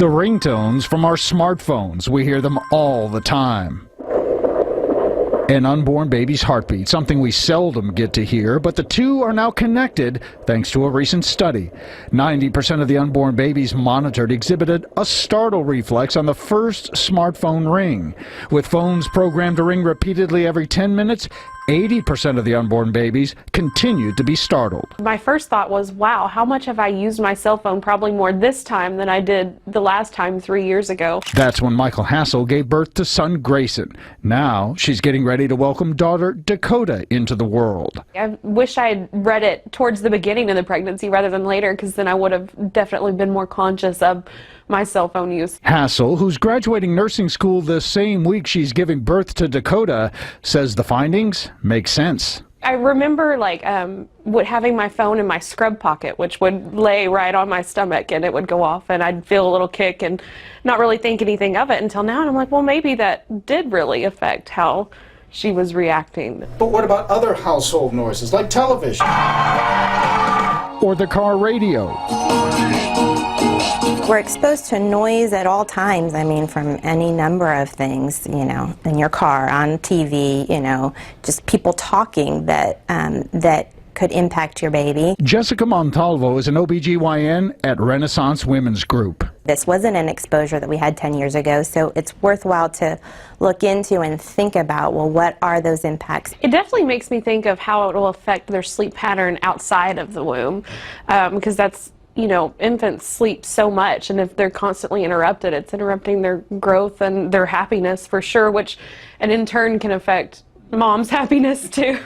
The ringtones from our smartphones, we hear them all the time. An unborn baby's heartbeat, something we seldom get to hear, but the two are now connected thanks to a recent study. 90% of the unborn babies monitored exhibited a startle reflex on the first smartphone ring. With phones programmed to ring repeatedly every 10 minutes, 80% of the unborn babies continued to be startled. My first thought was, wow, how much have I used my cell phone? Probably more this time than I did the last time 3 years ago. That's when Michael Hassel gave birth to son Grayson. Now she's getting ready to welcome daughter Dakota into the world. I wish I had read it towards the beginning of the pregnancy rather than later, because then I would have definitely been more conscious of my cell phone use. Hassel, who's graduating nursing school the same week she's giving birth to Dakota, says the findings make sense. I remember having my phone in my scrub pocket, which would lay right on my stomach, and it would go off and I'd feel a little kick and not really think anything of it until now. And I'm like, well, maybe that did really affect how she was reacting. But what about other household noises like television? Or the car radio. We're exposed to noise at all times, I mean, from any number of things, you know, in your car, on TV, you know, just people talking that could impact your baby. Jessica Montalvo is an OBGYN at Renaissance Women's Group. This wasn't an exposure that we had 10 years ago, so it's worthwhile to look into and think about, well, what are those impacts? It definitely makes me think of how it will affect their sleep pattern outside of the womb, because that's, you know, infants sleep so much, and if they're constantly interrupted, it's interrupting their growth and their happiness for sure, which and in turn can affect mom's happiness too.